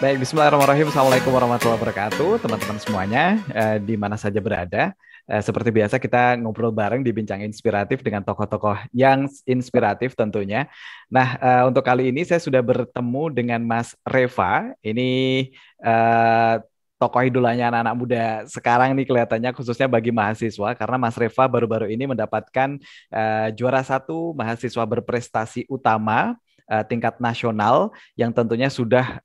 Baik, bismillahirrahmanirrahim. Assalamualaikum warahmatullahi wabarakatuh, teman-teman semuanya, di mana saja berada. Seperti biasa kita ngobrol bareng di Bincang Inspiratif dengan tokoh-tokoh yang inspiratif tentunya. Nah, untuk kali ini saya sudah bertemu dengan Mas Reva. Ini eh, tokoh idolanya anak-anak muda sekarang nih kelihatannya khususnya bagi mahasiswa karena Mas Reva baru-baru ini mendapatkan juara satu mahasiswa berprestasi utama tingkat nasional yang tentunya sudah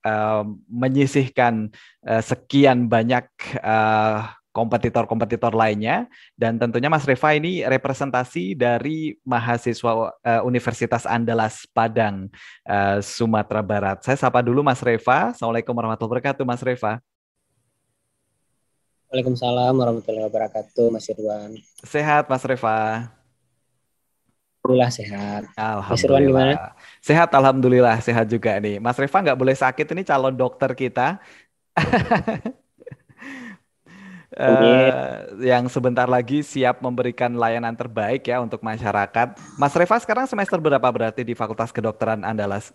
menyisihkan sekian banyak kompetitor-kompetitor lainnya dan tentunya Mas Reva ini representasi dari mahasiswa Universitas Andalas Padang, Sumatera Barat. Saya sapa dulu Mas Reva. Assalamualaikum warahmatullahi wabarakatuh, Mas Reva. Waalaikumsalam warahmatullahi wabarakatuh, Mas Irwan. Sehat, Mas Reva? Alhamdulillah sehat. Mas Irwan gimana? Alhamdulillah. Sehat, Alhamdulillah. Sehat juga nih. Mas Reva nggak boleh sakit, ini calon dokter kita. Amin. Yang sebentar lagi siap memberikan layanan terbaik ya untuk masyarakat. Mas Reva sekarang semester berapa berarti di Fakultas Kedokteran Andalas?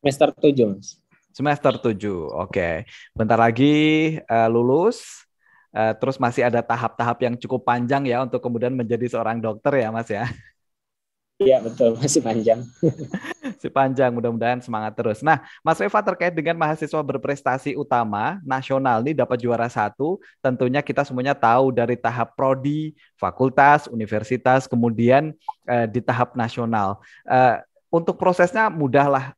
Semester 7, Mas. Semester 7. Oke. Bentar lagi lulus. Terus masih ada tahap-tahap yang cukup panjang ya untuk kemudian menjadi seorang dokter ya, Mas ya. Iya, betul, masih panjang. Si panjang, mudah-mudahan semangat terus. Nah, Mas Reva terkait dengan mahasiswa berprestasi utama nasional ini dapat juara satu, tentunya kita semuanya tahu dari tahap prodi, fakultas, universitas, kemudian di tahap nasional. Untuk prosesnya mudahlah,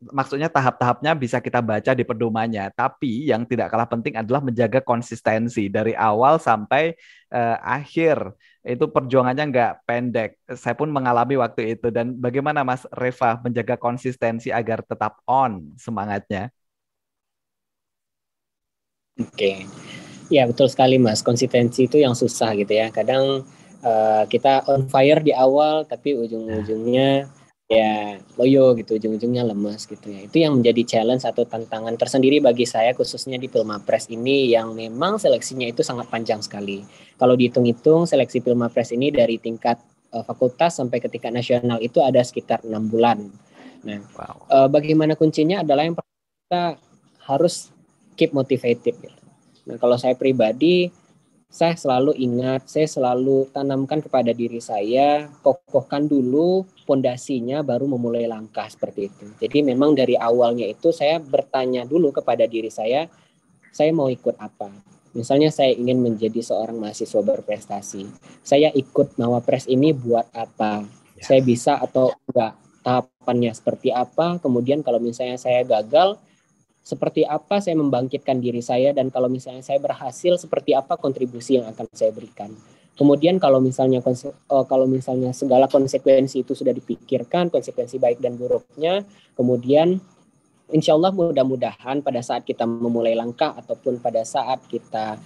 maksudnya tahap-tahapnya bisa kita baca di pedomannya. Tapi yang tidak kalah penting adalah menjaga konsistensi dari awal sampai akhir. Itu perjuangannya nggak pendek. Saya pun mengalami waktu itu. Dan bagaimana Mas Reva menjaga konsistensi agar tetap on semangatnya? Oke. Ya, betul sekali, Mas. Konsistensi itu yang susah gitu ya. Kadang kita on fire di awal, tapi ujung-ujungnya ya loyo gitu, ujung-ujungnya lemas gitu ya. Itu yang menjadi challenge atau tantangan tersendiri bagi saya khususnya di Pilmapres ini yang memang seleksinya itu sangat panjang sekali. Kalau dihitung-hitung seleksi Pilmapres ini dari tingkat fakultas sampai ke tingkat nasional itu ada sekitar 6 bulan. Nah, Wow. bagaimana kuncinya adalah yang pertama kita harus keep motivated gitu. Nah, kalau saya pribadi, saya selalu ingat, saya selalu tanamkan kepada diri saya, kokohkan dulu pondasinya baru memulai langkah seperti itu. Jadi memang dari awalnya itu saya bertanya dulu kepada diri saya mau ikut apa. Misalnya saya ingin menjadi seorang mahasiswa berprestasi. Saya ikut Mawapres ini buat apa? Saya Yes. bisa atau enggak? Tahapannya seperti apa? Kemudian kalau misalnya saya gagal, seperti apa saya membangkitkan diri saya dan kalau misalnya saya berhasil seperti apa kontribusi yang akan saya berikan. Kemudian kalau misalnya segala konsekuensi itu sudah dipikirkan, konsekuensi baik dan buruknya, kemudian insya Allah mudah-mudahan pada saat kita memulai langkah ataupun pada saat kita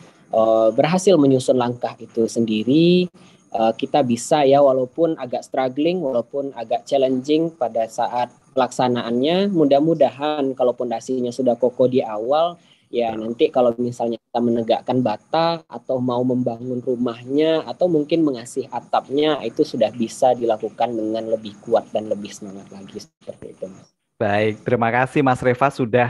berhasil menyusun langkah itu sendiri, kita bisa ya walaupun agak struggling, walaupun agak challenging pada saat pelaksanaannya, mudah-mudahan kalau pondasinya sudah kokoh di awal, ya Betul. nanti kalau misalnya kita menegakkan bata atau mau membangun rumahnya atau mungkin mengasih atapnya, itu sudah bisa dilakukan dengan lebih kuat dan lebih semangat lagi seperti itu, Mas. Baik, terima kasih Mas Reva sudah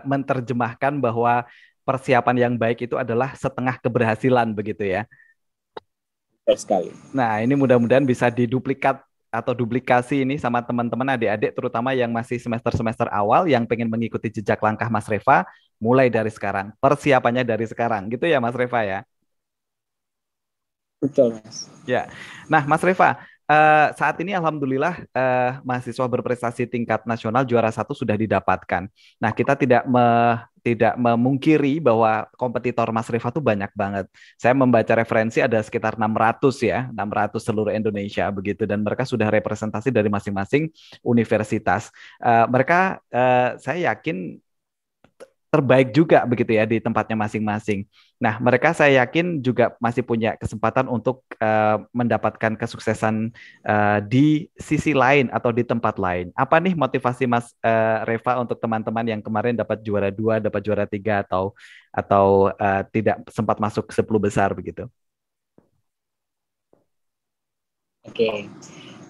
menerjemahkan bahwa persiapan yang baik itu adalah setengah keberhasilan begitu ya. Betul sekali. Nah, ini mudah-mudahan bisa diduplikat atau duplikasi ini sama teman-teman adik-adik terutama yang masih semester-semester awal yang pengen mengikuti jejak langkah Mas Reva mulai dari sekarang. Persiapannya dari sekarang gitu ya Mas Reva ya. Betul, Mas. Ya. Nah, Mas Reva, saat ini alhamdulillah mahasiswa berprestasi tingkat nasional juara satu sudah didapatkan. Nah, kita tidak memungkiri bahwa kompetitor Mas Reva tuh banyak banget. Saya membaca referensi ada sekitar 600 ya, 600 seluruh Indonesia begitu dan mereka sudah representasi dari masing-masing universitas. Mereka saya yakin terbaik juga begitu ya di tempatnya masing-masing. Nah, mereka saya yakin juga masih punya kesempatan untuk mendapatkan kesuksesan di sisi lain atau di tempat lain. Apa nih motivasi Mas Reva untuk teman-teman yang kemarin dapat juara dua, dapat juara tiga atau tidak sempat masuk ke 10 besar begitu? Oke.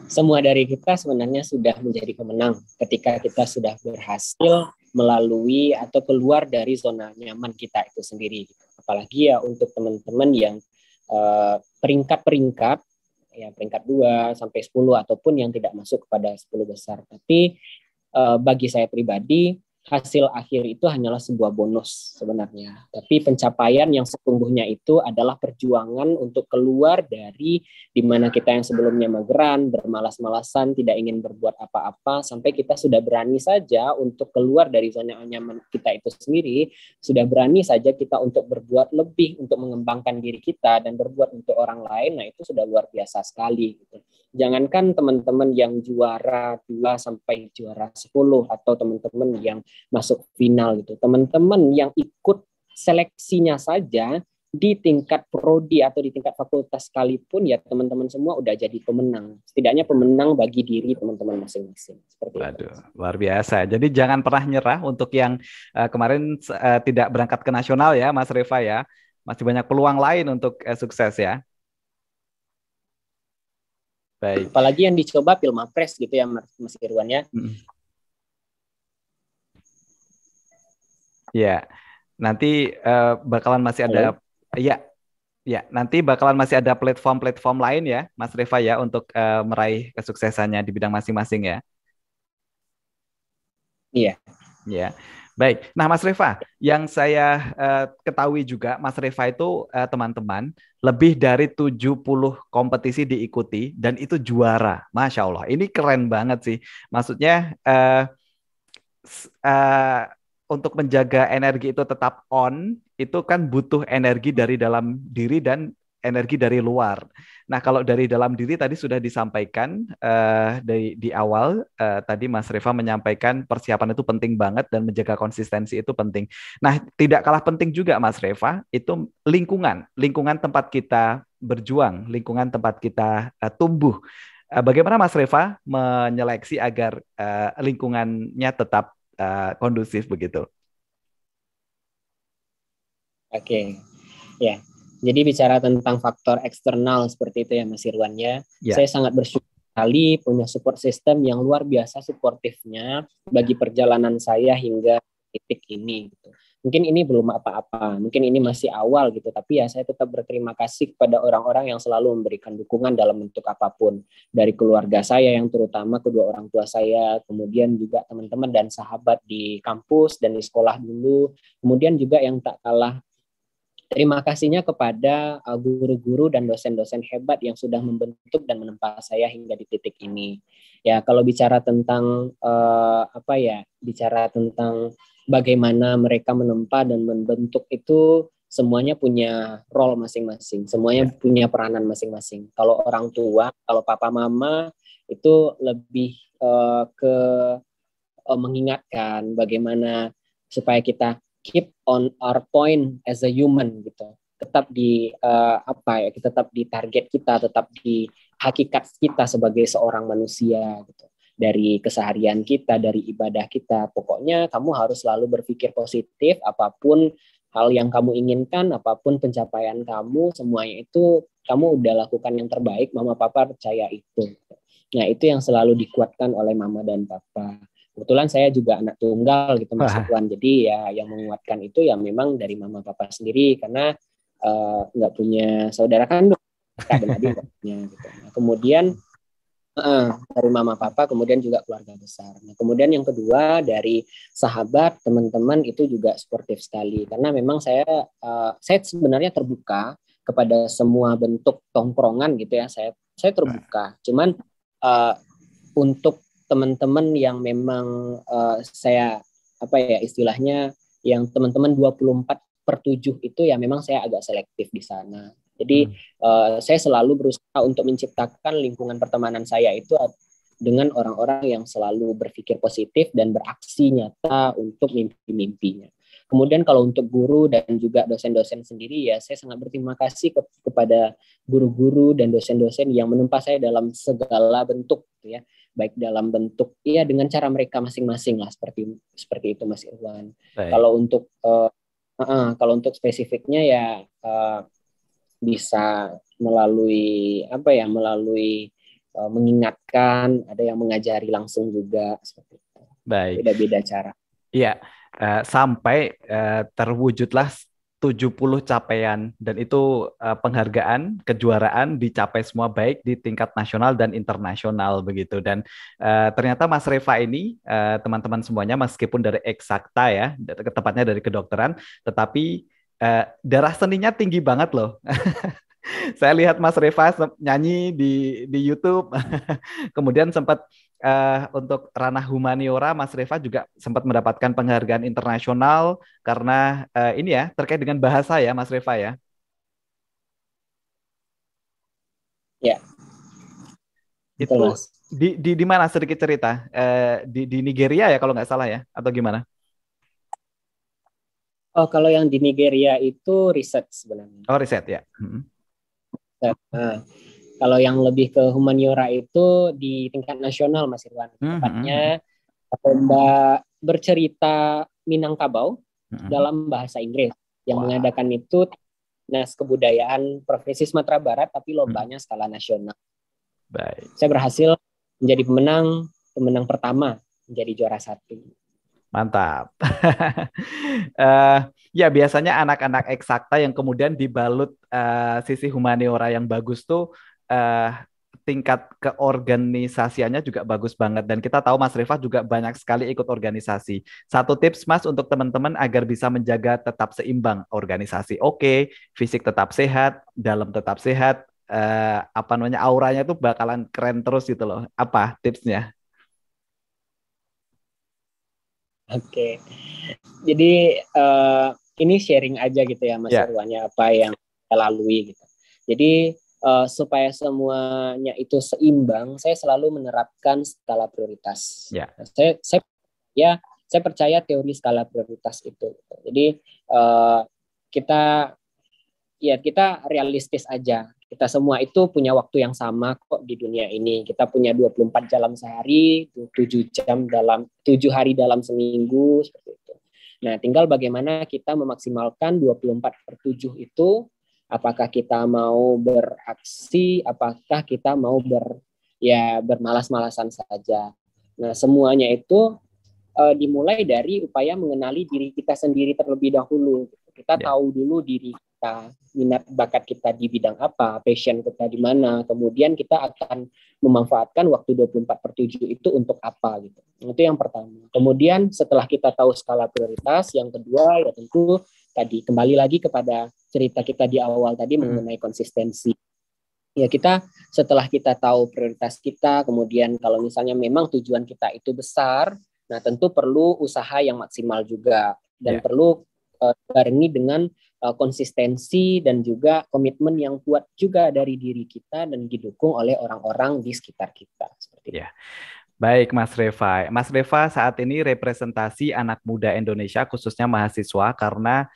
Semua dari kita sebenarnya sudah menjadi pemenang ketika kita sudah berhasil melalui atau keluar dari zona nyaman kita itu sendiri. Apalagi ya untuk teman-teman yang peringkat-peringkat, ya peringkat 2 sampai 10 ataupun yang tidak masuk kepada 10 besar. Tapi bagi saya pribadi, hasil akhir itu hanyalah sebuah bonus sebenarnya. Tapi pencapaian yang sesungguhnya itu adalah perjuangan untuk keluar dari di mana kita yang sebelumnya mageran, bermalas-malasan, tidak ingin berbuat apa-apa, sampai kita sudah berani saja untuk keluar dari zona nyaman kita itu sendiri, sudah berani saja kita untuk berbuat lebih, untuk mengembangkan diri kita dan berbuat untuk orang lain. Nah, itu sudah luar biasa sekali gitu. Jangankan teman-teman yang juara 2 sampai juara 10 atau teman-teman yang masuk final gitu. Teman-teman yang ikut seleksinya saja di tingkat prodi atau di tingkat fakultas sekalipun, ya teman-teman semua udah jadi pemenang. Setidaknya pemenang bagi diri teman-teman masing-masing. Seperti Waduh, itu. luar biasa. Jadi jangan pernah nyerah untuk yang kemarin tidak berangkat ke nasional ya, Mas Reva ya. Masih banyak peluang lain untuk sukses ya. Baik. Apalagi yang dicoba Pilmapres gitu ya, Mas Irwan ya. Ya, nanti bakalan masih ada. Ya, ya. Nanti bakalan masih ada platform-platform lain ya, Mas Reva ya, untuk meraih kesuksesannya di bidang masing-masing ya. Iya. Ya, baik. Nah, Mas Reva, yang saya ketahui juga, Mas Reva itu teman-teman lebih dari 70 kompetisi diikuti dan itu juara. Masya Allah, ini keren banget sih. Maksudnya uh, untuk menjaga energi itu tetap on, itu kan butuh energi dari dalam diri dan energi dari luar. Nah, kalau dari dalam diri tadi sudah disampaikan di awal, tadi Mas Reva menyampaikan persiapan itu penting banget dan menjaga konsistensi itu penting. Nah, tidak kalah penting juga Mas Reva, itu lingkungan tempat kita berjuang, lingkungan tempat kita tumbuh. Bagaimana Mas Reva menyeleksi agar lingkungannya tetap kondusif begitu? Oke. Ya. Jadi bicara tentang faktor eksternal seperti itu ya Mas Irwan ya. Ya. Saya sangat bersyukur sekali punya support system yang luar biasa suportifnya bagi perjalanan saya hingga titik ini gitu. Mungkin ini belum apa-apa, mungkin ini masih awal gitu, tapi ya saya tetap berterima kasih kepada orang-orang yang selalu memberikan dukungan dalam bentuk apapun. Dari keluarga saya yang terutama kedua orang tua saya, kemudian juga teman-teman dan sahabat di kampus dan di sekolah dulu, kemudian juga yang tak kalah terima kasihnya kepada guru-guru dan dosen-dosen hebat yang sudah membentuk dan menempa saya hingga di titik ini. Ya, kalau bicara tentang bicara tentang bagaimana mereka menempa dan membentuk itu semuanya punya role masing-masing, semuanya punya peranan masing-masing. Kalau orang tua, kalau papa mama itu lebih ke mengingatkan bagaimana supaya kita keep on our point as a human gitu, tetap di kita tetap di target kita, tetap di hakikat kita sebagai seorang manusia gitu, dari keseharian kita, dari ibadah kita. Pokoknya kamu harus selalu berpikir positif, apapun hal yang kamu inginkan, apapun pencapaian kamu, semuanya itu kamu udah lakukan yang terbaik, mama papa percaya itu. Nah, itu yang selalu dikuatkan oleh mama dan papa. Kebetulan saya juga anak tunggal gitu Mas Irwan. Jadi ya yang menguatkan itu ya memang dari mama papa sendiri, karena nggak punya saudara kandung, kakak dan adik nggak punya gitu. Nah, kemudian dari mama papa, kemudian juga keluarga besar. Nah, kemudian yang kedua dari sahabat, teman-teman itu juga sportif sekali, karena memang saya sebenarnya terbuka kepada semua bentuk tongkrongan gitu ya. Saya terbuka. Cuman untuk teman-teman yang memang saya istilahnya yang teman-teman 24/7 itu ya memang saya agak selektif di sana. Jadi saya selalu berusaha untuk menciptakan lingkungan pertemanan saya itu dengan orang-orang yang selalu berpikir positif dan beraksi nyata untuk mimpi-mimpinya. Kemudian kalau untuk guru dan juga dosen-dosen sendiri ya saya sangat berterima kasih kepada guru-guru dan dosen-dosen yang menempa saya dalam segala bentuk gitu ya. Baik dalam bentuk ya dengan cara mereka masing-masing lah, seperti itu Mas Irwan. Kalau untuk spesifiknya ya bisa melalui mengingatkan, ada yang mengajari langsung juga, seperti itu. Baik. Beda-beda cara. Iya, sampai terwujudlah 70 capaian dan itu penghargaan, kejuaraan dicapai semua baik di tingkat nasional dan internasional begitu. Dan ternyata Mas Reva ini teman-teman semuanya meskipun dari eksakta ya, tepatnya dari kedokteran, tetapi darah seninya tinggi banget loh. Saya lihat Mas Reva nyanyi di YouTube, kemudian sempat untuk ranah humaniora, Mas Reva juga sempat mendapatkan penghargaan internasional karena ini ya terkait dengan bahasa ya, Mas Reva ya. Ya, betul, Itu Mas. di mana sedikit cerita? Di Nigeria ya kalau nggak salah ya, atau gimana? Oh, kalau yang di Nigeria itu riset sebenarnya. Oh riset ya. Nah, kalau yang lebih ke humaniora itu di tingkat nasional, Mas Irwan. Tepatnya lomba bercerita Minangkabau dalam bahasa Inggris yang mengadakan itu Dinas Kebudayaan Provinsi Sumatera Barat, tapi lombanya skala nasional. Baik. Saya berhasil menjadi pemenang pertama, menjadi juara 1. Mantap. Ya biasanya anak-anak eksakta yang kemudian dibalut sisi humaniora yang bagus tuh tingkat keorganisasiannya juga bagus banget. Dan kita tahu Mas Rifah juga banyak sekali ikut organisasi. Satu tips Mas untuk teman-teman agar bisa menjaga tetap seimbang organisasi. Oke, fisik tetap sehat, dalam tetap sehat, apa namanya auranya tuh bakalan keren terus gitu loh. Apa tipsnya? Oke. Jadi ini sharing aja gitu ya Mas Ya. Irwan, apa yang saya lalui gitu. Jadi supaya semuanya itu seimbang, saya selalu menerapkan skala prioritas. Ya. Saya percaya teori skala prioritas itu. Jadi kita realistis aja. Kita semua itu punya waktu yang sama kok di dunia ini. Kita punya 24 jam sehari, 7 jam dalam 7 hari dalam seminggu seperti itu. Nah, tinggal bagaimana kita memaksimalkan 24/7 itu, apakah kita mau beraksi, apakah kita mau bermalas-malasan saja. Nah, semuanya itu dimulai dari upaya mengenali diri kita sendiri terlebih dahulu. Kita tahu dulu diri kita, minat bakat kita di bidang apa, passion kita di mana, kemudian kita akan memanfaatkan waktu 24/7 itu untuk apa gitu. Itu yang pertama. Kemudian setelah kita tahu skala prioritas, yang kedua ya tentu tadi kembali lagi kepada cerita kita di awal tadi mengenai konsistensi. Ya kita setelah kita tahu prioritas kita, kemudian kalau misalnya memang tujuan kita itu besar, nah tentu perlu usaha yang maksimal juga dan perlu barengi dengan konsistensi dan juga komitmen yang kuat juga dari diri kita dan didukung oleh orang-orang di sekitar kita seperti itu. Baik Mas Reva. Mas Reva saat ini representasi anak muda Indonesia khususnya mahasiswa karena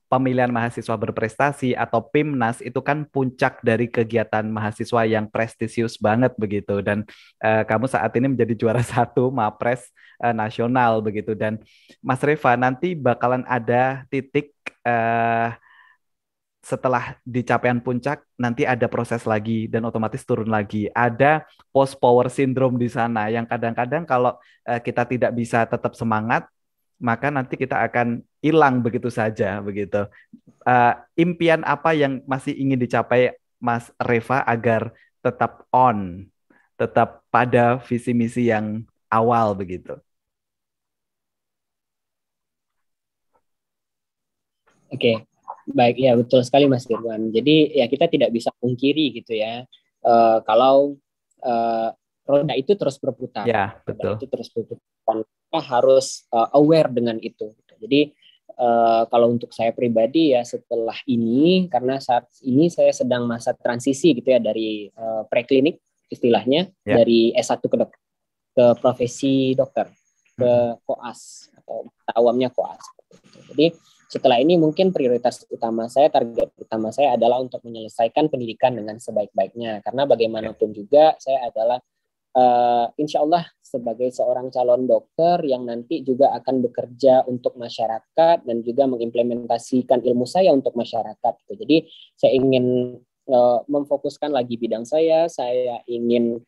pemilihan mahasiswa berprestasi atau PIMNAS itu kan puncak dari kegiatan mahasiswa yang prestisius banget begitu dan kamu saat ini menjadi juara 1 Mapres nasional begitu dan Mas Reva nanti bakalan ada titik setelah di capaian puncak nanti ada proses lagi dan otomatis turun lagi. Ada post power syndrome di sana yang kadang-kadang kalau kita tidak bisa tetap semangat, maka nanti kita akan hilang begitu saja begitu. Impian apa yang masih ingin dicapai Mas Reva agar tetap on, tetap pada visi misi yang awal begitu? Oke. Baik, ya betul sekali Mas Firman. Jadi ya kita tidak bisa pungkiri gitu ya, kalau roda itu terus berputar. Ya, Roda betul. itu terus berputar. Kita harus aware dengan itu. Jadi kalau untuk saya pribadi ya setelah ini, karena saat ini saya sedang masa transisi gitu ya dari preklinik istilahnya, dari S1 ke profesi dokter, ke koas atau awamnya koas. Jadi setelah ini mungkin prioritas utama saya, target utama saya adalah untuk menyelesaikan pendidikan dengan sebaik-baiknya. Karena bagaimanapun juga saya adalah insya Allah sebagai seorang calon dokter yang nanti juga akan bekerja untuk masyarakat dan juga mengimplementasikan ilmu saya untuk masyarakat. Jadi saya ingin memfokuskan lagi bidang saya ingin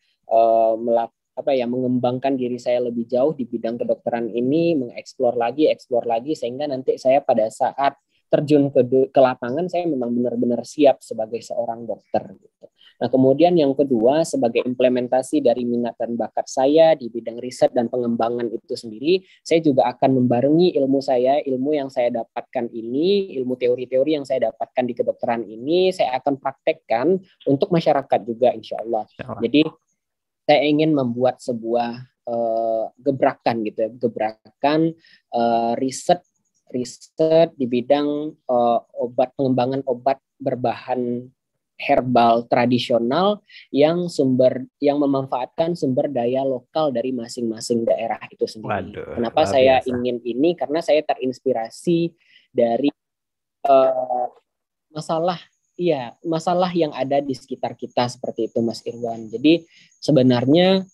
mengembangkan diri saya lebih jauh di bidang kedokteran ini, mengeksplor lagi, eksplor lagi, sehingga nanti saya pada saat terjun ke lapangan saya memang benar-benar siap sebagai seorang dokter gitu. Nah, kemudian yang kedua, sebagai implementasi dari minat dan bakat saya di bidang riset dan pengembangan itu sendiri, saya juga akan membarengi ilmu yang saya dapatkan ini, ilmu teori-teori yang saya dapatkan di kedokteran ini, saya akan praktekkan untuk masyarakat juga, insya Allah. Jadi, saya ingin membuat sebuah gebrakan gitu ya, gebrakan riset di bidang pengembangan obat berbahan herbal tradisional yang memanfaatkan sumber daya lokal dari masing-masing daerah itu sendiri. Waduh, Kenapa luar saya biasa. ingin ini? Karena saya terinspirasi dari masalah yang ada di sekitar kita seperti itu, Mas Irwan. Jadi sebenarnya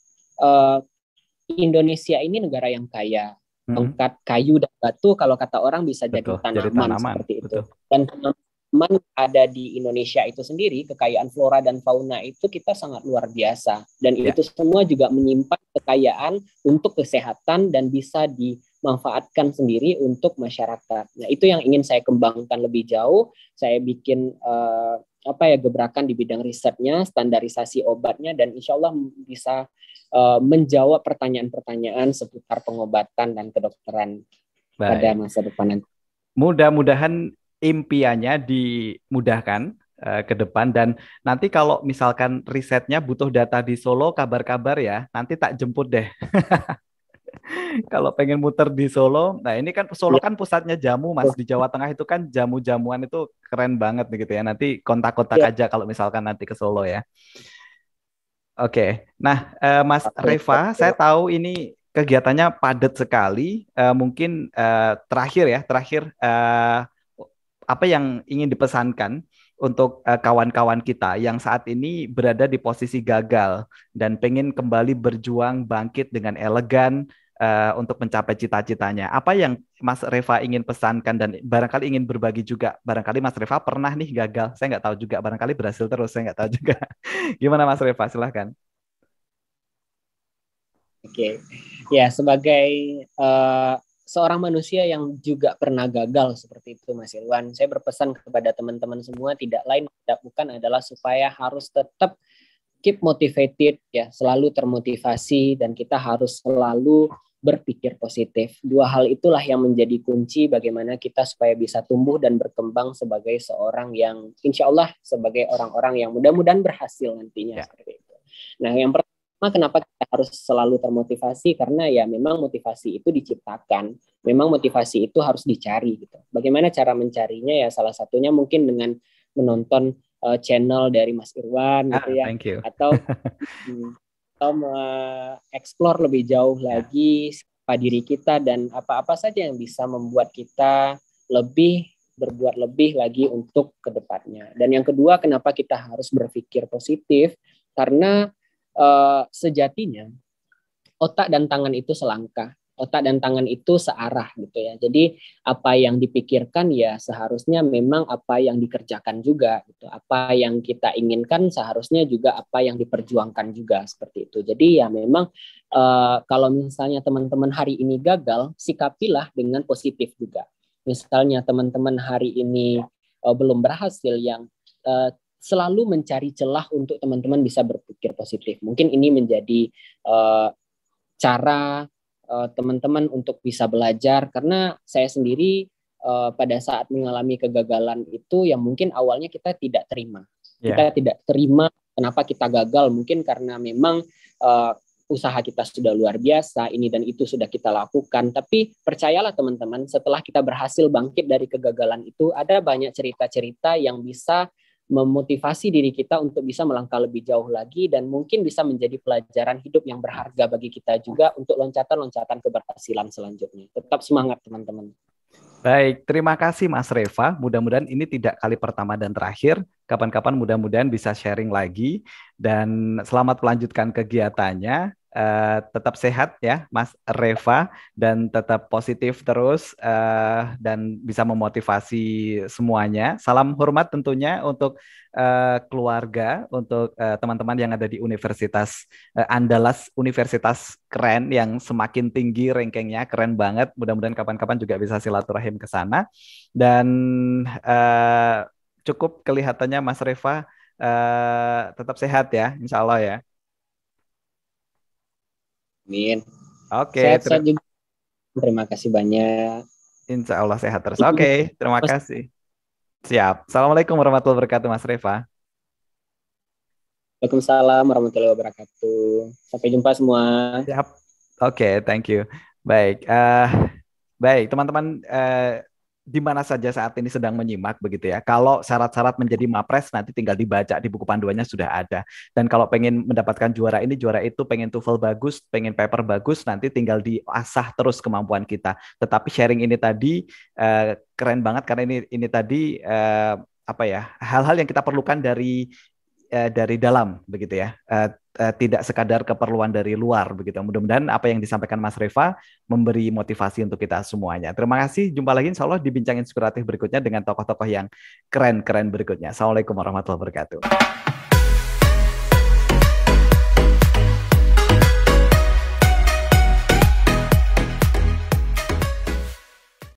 Indonesia ini negara yang kaya. Tongkat kayu dan batu kalau kata orang bisa Betul, jadi jadi tanaman tanaman. seperti itu. Betul. Dan tanaman ada di Indonesia itu sendiri, kekayaan flora dan fauna itu kita sangat luar biasa. Dan itu semua juga menyimpan kekayaan untuk kesehatan dan bisa dimanfaatkan sendiri untuk masyarakat. Nah, itu yang ingin saya kembangkan lebih jauh. Saya bikin gebrakan di bidang risetnya, standarisasi obatnya, dan insya Allah bisa menjawab pertanyaan-pertanyaan seputar pengobatan dan kedokteran pada masa depan nanti. Mudah-mudahan impiannya dimudahkan ke depan, dan nanti kalau misalkan risetnya butuh data di Solo, kabar-kabar ya, nanti tak jemput deh. Kalau pengen muter di Solo, nah ini kan Solo kan pusatnya jamu, Mas. Di Jawa Tengah itu kan jamu-jamuan itu keren banget gitu ya. Nanti kontak-kontak aja kalau misalkan nanti ke Solo ya. Oke, nah Mas Reva, saya tahu ini kegiatannya padat sekali. Mungkin terakhir apa yang ingin dipesankan untuk kawan-kawan kita yang saat ini berada di posisi gagal dan pengen kembali berjuang bangkit dengan elegan untuk mencapai cita-citanya. Apa yang Mas Reva ingin pesankan dan barangkali ingin berbagi juga. Barangkali Mas Reva pernah nih gagal. Saya nggak tahu juga. Barangkali berhasil terus. Saya nggak tahu juga. Gimana Mas Reva? Silahkan. Oke, ya sebagai seorang manusia yang juga pernah gagal seperti itu, Mas Irwan, saya berpesan kepada teman-teman semua tidak lain tidak bukan adalah supaya harus tetap keep motivated ya, selalu termotivasi dan kita harus selalu berpikir positif. Dua hal itulah yang menjadi kunci bagaimana kita supaya bisa tumbuh dan berkembang sebagai seorang yang insya Allah sebagai orang-orang yang mudah-mudahan berhasil nantinya seperti itu. Nah, yang pertama kenapa kita harus selalu termotivasi? Karena ya memang motivasi itu diciptakan, memang motivasi itu harus dicari gitu. Bagaimana cara mencarinya ya salah satunya mungkin dengan menonton channel dari Mas Irwan gitu ya, Thank you. atau mengeksplor lebih jauh lagi siapa diri kita dan apa-apa saja yang bisa membuat kita berbuat lebih lagi untuk kedepannya. Dan yang kedua, kenapa kita harus berpikir positif? Karena sejatinya otak dan tangan itu selangkah, otak dan tangan itu searah gitu ya. Jadi apa yang dipikirkan ya seharusnya memang apa yang dikerjakan juga gitu. Apa yang kita inginkan seharusnya juga apa yang diperjuangkan juga seperti itu. Jadi ya memang kalau misalnya teman-teman hari ini gagal, sikapilah dengan positif juga. Misalnya teman-teman hari ini belum berhasil, yang selalu mencari celah untuk teman-teman bisa berpikir positif. Mungkin ini menjadi cara teman-teman untuk bisa belajar, karena saya sendiri pada saat mengalami kegagalan itu yang mungkin awalnya kita tidak terima. Kita tidak terima kenapa kita gagal, mungkin karena memang usaha kita sudah luar biasa, ini dan itu sudah kita lakukan. Tapi percayalah teman-teman, setelah kita berhasil bangkit dari kegagalan itu, ada banyak cerita-cerita yang bisa memotivasi diri kita untuk bisa melangkah lebih jauh lagi dan mungkin bisa menjadi pelajaran hidup yang berharga bagi kita juga untuk loncatan-loncatan keberhasilan selanjutnya. Tetap semangat teman-teman. Baik, terima kasih Mas Reva. Mudah-mudahan ini tidak kali pertama dan terakhir. Kapan-kapan mudah-mudahan bisa sharing lagi. Dan selamat melanjutkan kegiatannya. tetap sehat ya, Mas Reva, dan tetap positif terus dan bisa memotivasi semuanya. Salam hormat tentunya untuk keluarga, untuk teman-teman yang ada di Universitas Andalas, universitas keren yang semakin tinggi rankingnya, keren banget. Mudah-mudahan kapan-kapan juga bisa silaturahim ke sana. Dan cukup kelihatannya Mas Reva tetap sehat ya, insya Allah ya. Amin. Oke, Sehat-sehat juga. Terima kasih banyak. insya Allah sehat terus. Oke, terima Mas, kasih. Siap. Assalamualaikum warahmatullahi wabarakatuh, Mas Reva. Waalaikumsalam warahmatullahi wabarakatuh. Sampai jumpa semua. Siap. Oke, thank you. Baik, baik teman-teman di mana saja saat ini sedang menyimak begitu ya. Kalau syarat-syarat menjadi mapres nanti tinggal dibaca di buku panduannya sudah ada. Dan kalau pengen mendapatkan juara ini, juara itu, pengen TOEFL bagus, pengen paper bagus, nanti tinggal diasah terus kemampuan kita. Tetapi sharing ini tadi keren banget karena ini tadi apa ya, hal-hal yang kita perlukan dari dalam begitu ya, tidak sekadar keperluan dari luar begitu. Mudah-mudahan apa yang disampaikan Mas Reva memberi motivasi untuk kita semuanya. Terima kasih, jumpa lagi insya Allah di bincang inspiratif berikutnya dengan tokoh-tokoh yang keren-keren berikutnya. Assalamualaikum warahmatullahi wabarakatuh.